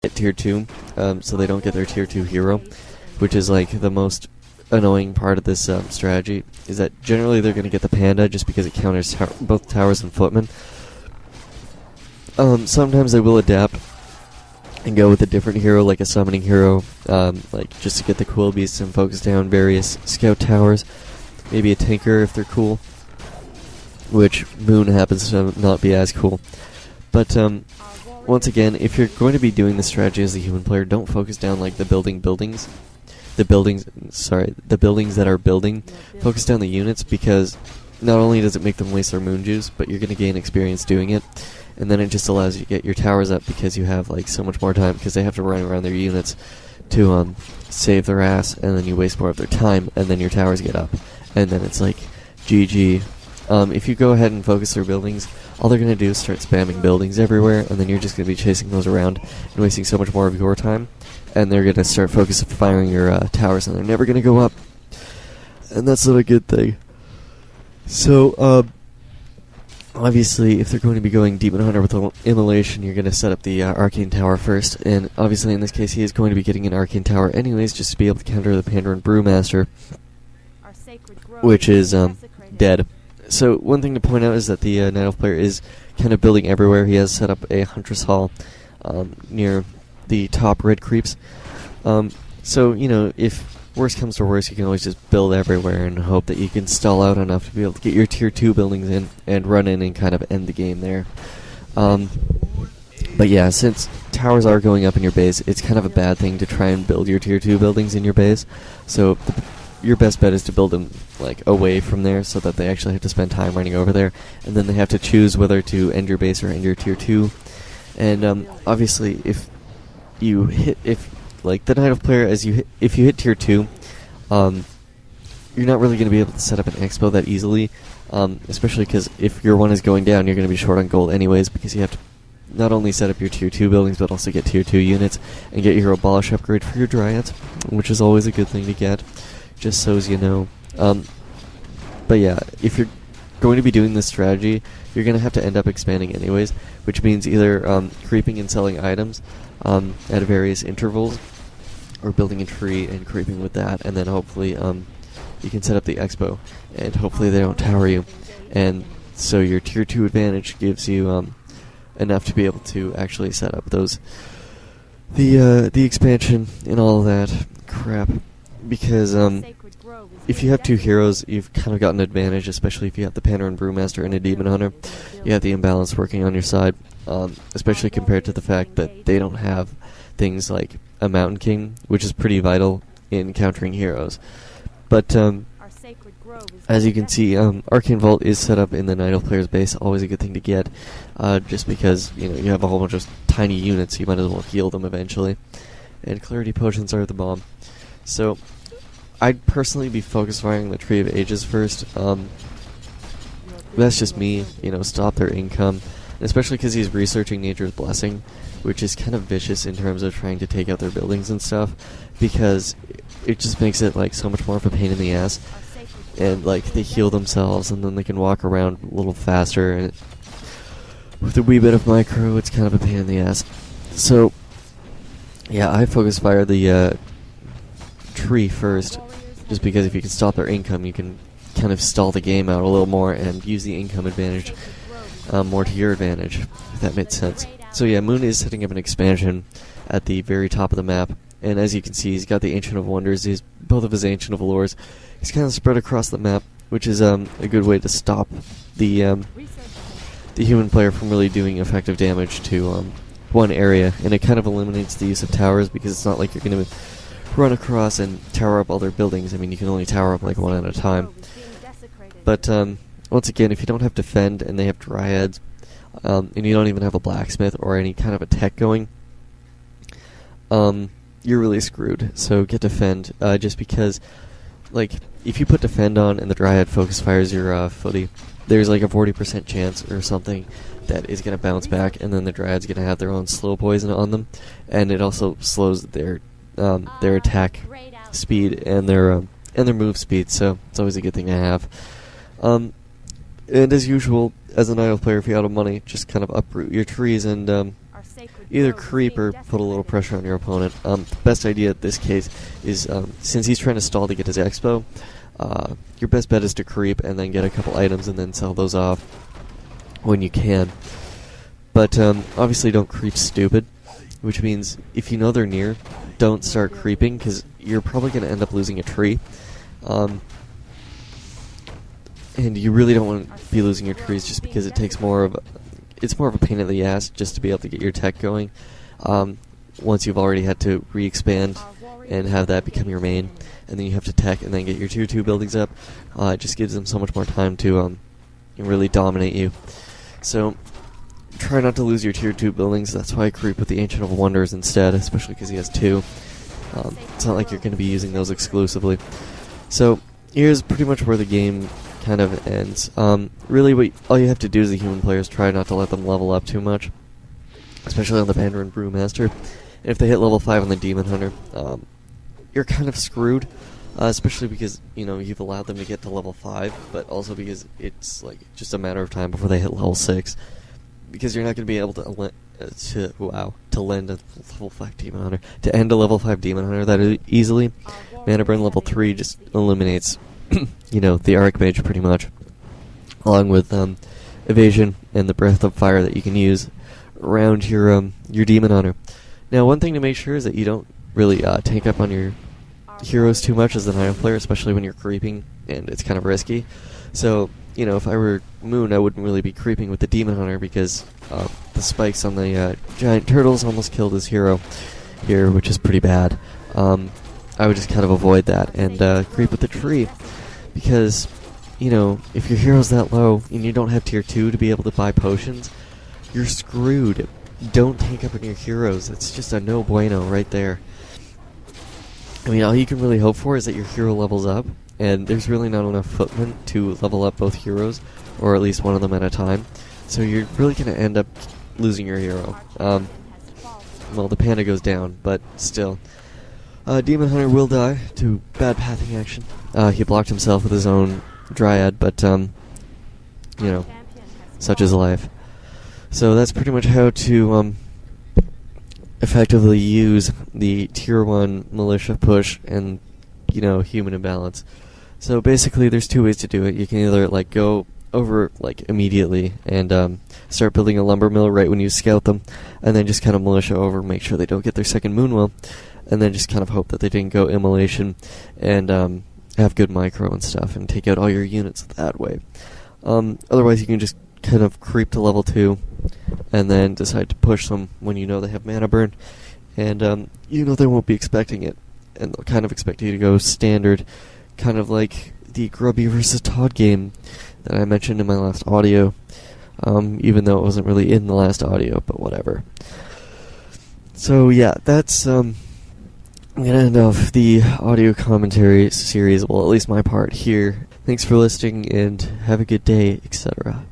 at tier 2, so they don't get their tier 2 hero, which is like the most annoying part of this strategy, is that generally they're going to get the panda just because it counters both towers and footmen. Sometimes they will adapt and go with a different hero, like a summoning hero, like just to get the cool beasts and focus down various scout towers. Maybe a tinker if they're cool, which Moon happens to not be as cool. But once again, if you're going to be doing this strategy as a human player, don't focus down like the buildings that are building. Focus down the units, because not only does it make them waste their moon juice, but you're going to gain experience doing it. And then it just allows you to get your towers up, because you have like so much more time, because they have to run around their units to save their ass, and then you waste more of their time, and then your towers get up. And then it's like, GG. If you go ahead and focus their buildings, all they're going to do is start spamming buildings everywhere, and then you're just going to be chasing those around and wasting so much more of your time. And they're going to start firing your towers, and they're never going to go up. And that's not a good thing. So, obviously, if they're going to be going Demon Hunter with Immolation, you're going to set up the Arcane Tower first. And obviously, in this case, he is going to be getting an Arcane Tower anyways, just to be able to counter the Pandaren Brewmaster, which is dead. So one thing to point out is that the Night Elf player is kind of building everywhere. He has set up a Huntress Hall near the top red creeps. So, you know, if worse comes to worse, you can always just build everywhere and hope that you can stall out enough to be able to get your tier 2 buildings in and run in and kind of end the game there. But yeah, since towers are going up in your base, it's kind of a bad thing to try and build your tier 2 buildings in your base. So your best bet is to build them like away from there, so that they actually have to spend time running over there, and then they have to choose whether to end your base or end your tier 2. And obviously, if like the Night Elf player, if you hit tier 2, you're not really going to be able to set up an expo that easily, especially because if your one is going down, you're going to be short on gold anyways, because you have to not only set up your tier 2 buildings, but also get tier 2 units and get your abolish upgrade for your dryads, which is always a good thing to get, just so as you know. But yeah, if you're going to be doing this strategy, you're going to have to end up expanding anyways, which means either creeping and selling items at various intervals, or building a tree and creeping with that, and then hopefully you can set up the expo, and hopefully they don't tower you. And so your tier 2 advantage gives you enough to be able to actually set up the expansion and all of that crap. Because if you have 2 heroes, you've kind of got an advantage, especially if you have the Pandaren Brewmaster and a Demon Hunter. You have the imbalance working on your side, especially compared to the fact that they don't have things like a Mountain King, which is pretty vital in countering heroes. But as you can see, Arcane Vault is set up in the Night Elf player's base, always a good thing to get, just because you have a whole bunch of tiny units, you might as well heal them eventually. And Clarity Potions are the bomb. So I'd personally be focus firing the Tree of Ages first. That's just me, stop their income, especially because he's researching Nature's Blessing, which is kind of vicious in terms of trying to take out their buildings and stuff, because it just makes it like so much more of a pain in the ass. And like they heal themselves, and then they can walk around a little faster, and with a wee bit of micro, it's kind of a pain in the ass. So yeah, I focus fire the tree first, just because if you can stop their income, you can kind of stall the game out a little more and use the income advantage more to your advantage, if that makes sense. So yeah, Moon is setting up an expansion at the very top of the map, and as you can see, he's got the Ancient of Wonders, both of his Ancient of Allures. He's kind of spread across the map, which is a good way to stop the human player from really doing effective damage to one area, and it kind of eliminates the use of towers, because it's not like you're going to run across and tower up all their buildings. I mean, you can only tower up like one at a time. But once again, if you don't have defend and they have dryads, and you don't even have a blacksmith or any kind of a tech going, you're really screwed. So get defend, just because, like, if you put defend on and the dryad focus fires your footy, there's like a 40% chance or something that is going to bounce back, and then the dryad's going to have their own slow poison on them, and it also slows their attack speed and their move speed, so it's always a good thing to have. And as usual, as a Night Elf player, if you're out of money, just kind of uproot your trees and either creep or put a little pressure on your opponent. The best idea in this case is, since he's trying to stall to get his expo, your best bet is to creep and then get a couple items and then sell those off when you can. But obviously don't creep stupid, which means if you know they're near, don't start creeping, because you're probably going to end up losing a tree. And you really don't want to be losing your trees just because it's more of a pain in the ass just to be able to get your tech going. Once you've already had to re-expand and have that become your main, and then you have to tech and then get your tier 2 buildings up, it just gives them so much more time to really dominate you. So try not to lose your tier 2 buildings. That's why I creep with the Ancient of Wonders instead, especially because he has 2. It's not like you're going to be using those exclusively. So here's pretty much where the game kind of ends. Really, all you have to do as a human player is try not to let them level up too much, especially on the Mandarin Brewmaster. And if they hit level 5 on the Demon Hunter, you're kind of screwed, especially because you've allowed them to get to level 5, but also because it's like just a matter of time before they hit level 6, because you're not going to be able to lend a level 5 Demon Hunter, to end a level 5 Demon Hunter that easily. Mana Burn level 3 just eliminates the Archmage pretty much, along with evasion and the Breath of Fire that you can use around your Demon Hunter. Now, one thing to make sure is that you don't really tank up on your heroes too much as an item player, especially when you're creeping, and it's kind of risky. So, if I were Moon, I wouldn't really be creeping with the Demon Hunter, because the spikes on the giant turtles almost killed his hero here, which is pretty bad. I would just kind of avoid that and creep with the tree, because, if your hero's that low and you don't have tier 2 to be able to buy potions, you're screwed. Don't tank up on your heroes. It's just a no bueno right there. I mean, all you can really hope for is that your hero levels up, and there's really not enough footmen to level up both heroes, or at least one of them at a time. So you're really going to end up losing your hero. Well, the panda goes down, but still. Demon Hunter will die to bad pathing action. He blocked himself with his own Dryad, but, such is life. So that's pretty much how to effectively use the tier 1 militia push and, human imbalance. So basically there's 2 ways to do it. You can either go over immediately and start building a lumber mill right when you scout them, and then just kind of militia over, make sure they don't get their second Moonwell, and then just kind of hope that they didn't go immolation and have good micro and stuff and take out all your units that way. Otherwise you can just kind of creep to level 2 and then decide to push them when you know they have mana burn, and they won't be expecting it, and they'll kind of expect you to go standard, kind of like the Grubby versus Todd game that I mentioned in my last audio, even though it wasn't really in the last audio, but whatever. So yeah, that's I'm gonna end off the audio commentary series, well, at least my part here. Thanks for listening, and have a good day, etc.